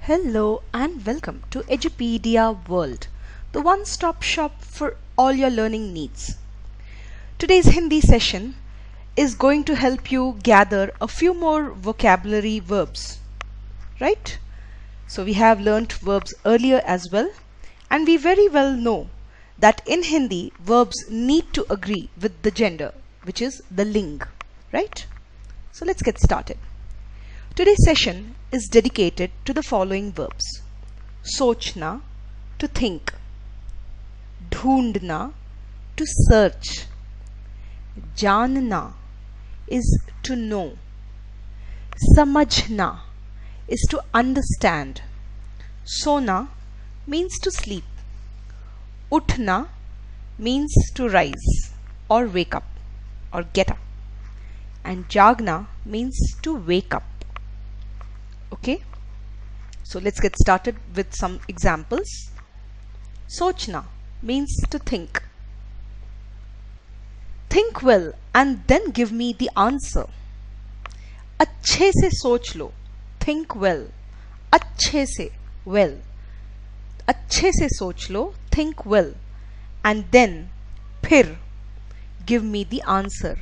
Hello and welcome to Edupedia World, the one-stop shop for all your learning needs. Today's Hindi session is going to help you gather a few more vocabulary verbs, right? So we have learnt verbs earlier as well, and we very well know that in Hindi verbs need to agree with the gender, which is the ling, right? So let's get started. Today's session is dedicated to the following verbs: sochna, to think; dhoondna, to search; janna is to know; samajhna is to understand; sona means to sleep; uthna means to rise or wake up or get up; and jagna means to wake up. Okay, so let's get started with some examples. Sochna means to think. Think well and then give me the answer. अच्छे से सोच लो. Think well. अच्छे से, well. अच्छे से सोच लो. Think well. And then, फिर, give me the answer.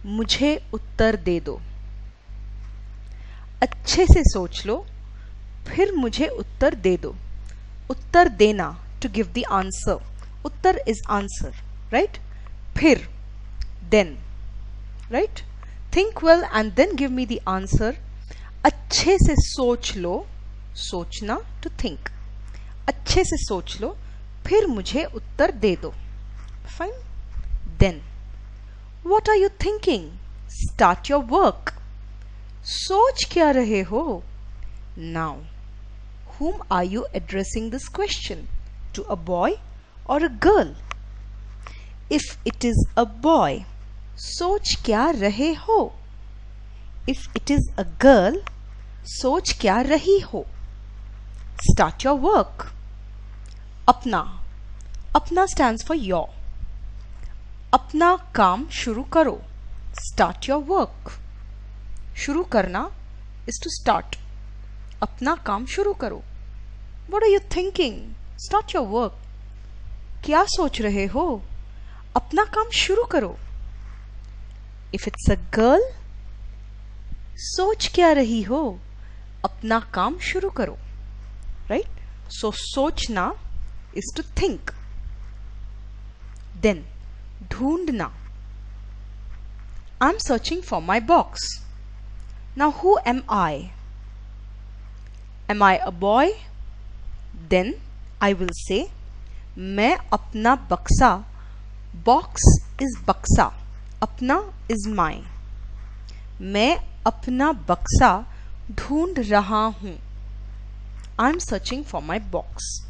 मुझे उत्तर दे दो. अच्छे से सोच लो, फिर मुझे उत्तर दे दो. उत्तर देना, to give the answer. Uttar is answer, right? फिर, then, right? Think well and then give me the answer. अच्छे से सोच लो, सोचना, to think. अच्छे से सोच लो, फिर मुझे उत्तर दे दो. Fine? Then, what are you thinking? Start your work. सोच क्या रहे हो? Now, whom are you addressing this question? To a boy or a girl? If it is a boy, सोच क्या रहे हो? If it is a girl, सोच क्या रही हो? Start your work. अपना. अपना stands for your. अपना काम शुरू करो. Start your work. शुरू करना is to start. अपना काम शुरू करो. What are you thinking? Start your work. क्या सोच रहे हो? अपना काम शुरू करो. If it's a girl, सोच क्या रही हो? अपना काम शुरू करो. Right? So सोचना is to think. Then, ढूंढना. I'm searching for my box. Now who am I? Am I a boy? Then I will say, मैं अपना बक्सा. Box is बक्सा. अपना is my. मैं अपना बक्सा ढूंढ रहा हूँ. I'm searching for my box.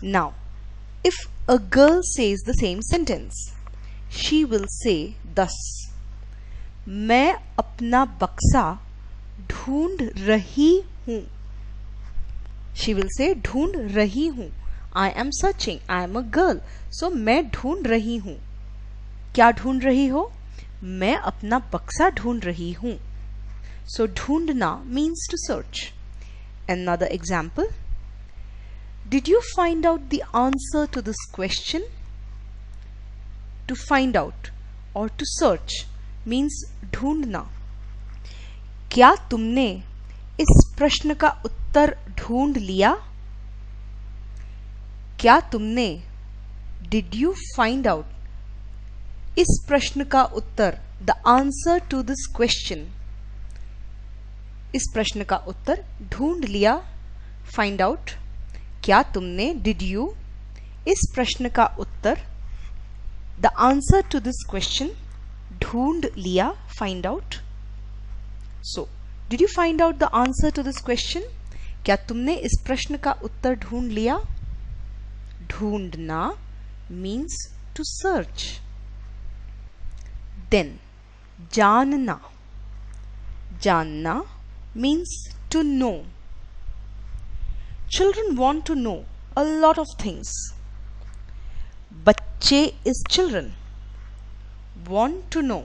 Now, if a girl says the same sentence, she will say thus: मैं अपना बक्सा ढूंढ रही हूँ. She will say ढूंढ रही हूँ. I am searching. I am a girl. So मैं ढूंढ रही हूँ. क्या ढूंढ रही हो? मैं अपना बक्सा ढूंढ रही हूँ. So ढूंढना means to search. Another example. Did you find out the answer to this question? To find out or to search means ढूंढना. क्या तुमने इस प्रश्न का उत्तर ढूंढ लिया? क्या तुमने, did you find out, इस प्रश्न का उत्तर, the answer to this question, इस प्रश्न का उत्तर ढूंढ लिया, find out. क्या तुमने, did you, इस प्रश्न का उत्तर, the answer to this question, ढूंढ लिया, find out. So, did you find out the answer to this question? क्या तुमने इस प्रश्न का उत्तर ढूंढ लिया? ढूंढना means to search. Then, जानना. जानना means to know. Children want to know a lot of things. बच्चे is children. Want to know.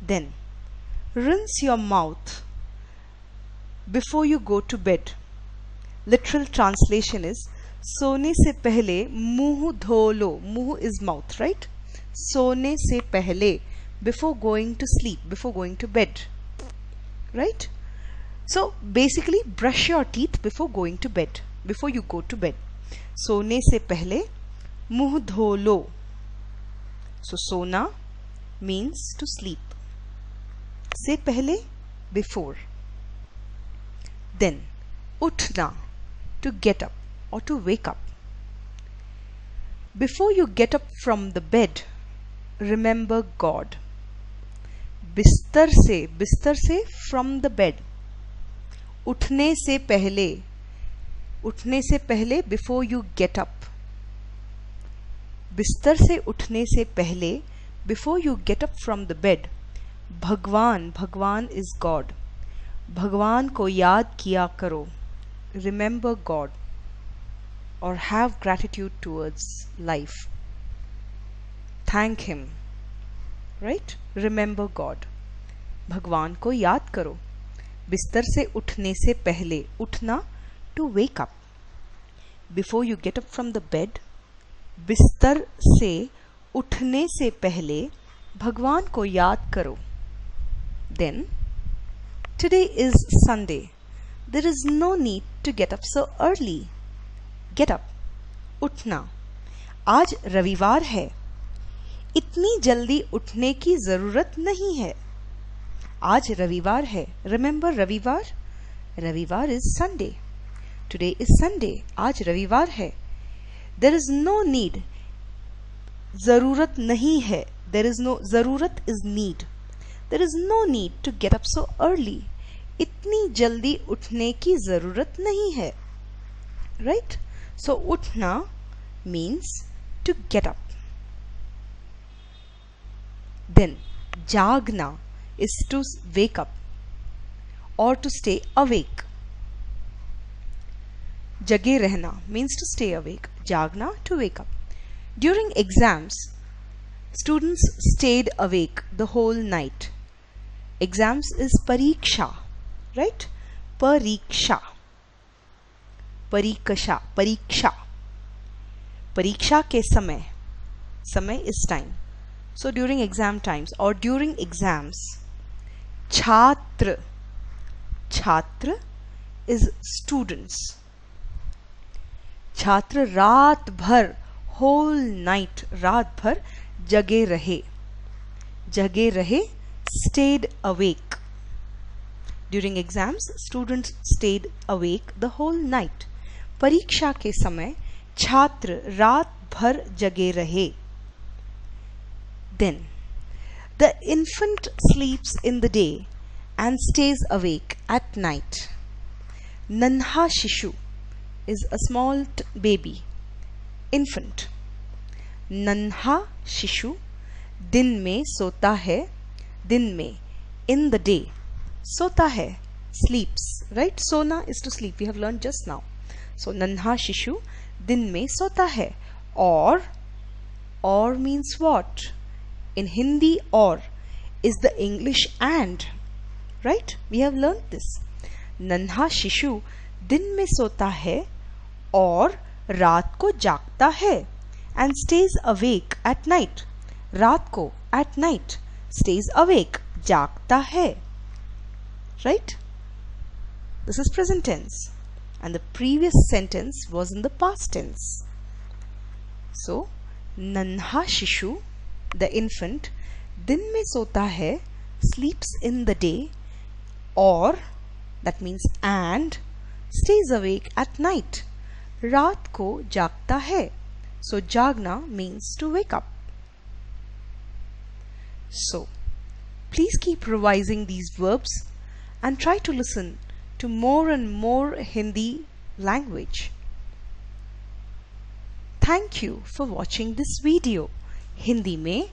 Then rinse your mouth before you go to bed. Literal translation is सोने से पहले मुंह धो लो. मुंह is mouth, right? सोने से पहले, before going to sleep, before going to bed, right? So basically brush your teeth before going to bed, before you go to bed. सोने से पहले मुंह धो लो. So सोना means to sleep. से पहले, before. Then उठना, to get up or to wake up. Before you get up from the bed, remember God. बिस्तर से from the bed. उठने से पहले before you get up. बिस्तर से उठने से पहले before you get up from the bed. भगवान is God. भगवान को याद किया करो. Remember God or have gratitude towards life. Thank him, right? Remember God. भगवान को याद करो. बिस्तर से उठने से पहले, उठना, to wake up. Before you get up from the bed, बिस्तर से उठने से पहले भगवान को याद करो. Then today is Sunday. There is no need to get up so early. Get up, उठना. आज रविवार है. इतनी जल्दी उठने की जरूरत नहीं है. आज रविवार है. Remember रविवार? रविवार is Sunday. Today is Sunday. आज रविवार है. There is no need. जरूरत नहीं है. There is no, जरूरत is need. There is no need to get up so early. इतनी जल्दी उठने की जरूरत नहीं है. Right? So उठना means to get up. Then जागना is to wake up or to stay awake. जगे रहना means to stay awake. जागना, to wake up. During exams, students stayed awake the whole night. Exams is परीक्षा, right? परीक्षा, परीक्षा. परीक्षा के समय, समय is time. So during exam times or during exams, छात्र is students. छात्र रात भर, whole night, रात भर जगे रहे, stayed awake. During exams, students stayed awake the whole night. परीक्षा के समय छात्र रात भर जगे रहे. Then the infant sleeps in the day and stays awake at night. नन्हा शिशु is a small baby, infant. नन्हा शिशु दिन में सोता है, दिन में, in the day. सोता है, sleeps, right? सोना is to sleep. We have learned just now. So नन्हा शिशु दिन में सोता है. Or means what? In Hindi, or is the English and, right? We have learned this. नन्हा शिशु दिन में सोता है और रात को जागता है, and stays awake at night. रात को, at night, stays awake, जागता है, right? This is present tense and the previous sentence was in the past tense. So नन्हा शिशु, the infant, दिन में सोता है, sleeps in the day, or that means and, stays awake at night, रात को जागता है. So jagna means to wake up. So please keep revising these verbs and try to listen to more and more Hindi language. Thank you for watching this video. Hindi में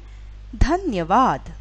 धन्यवाद.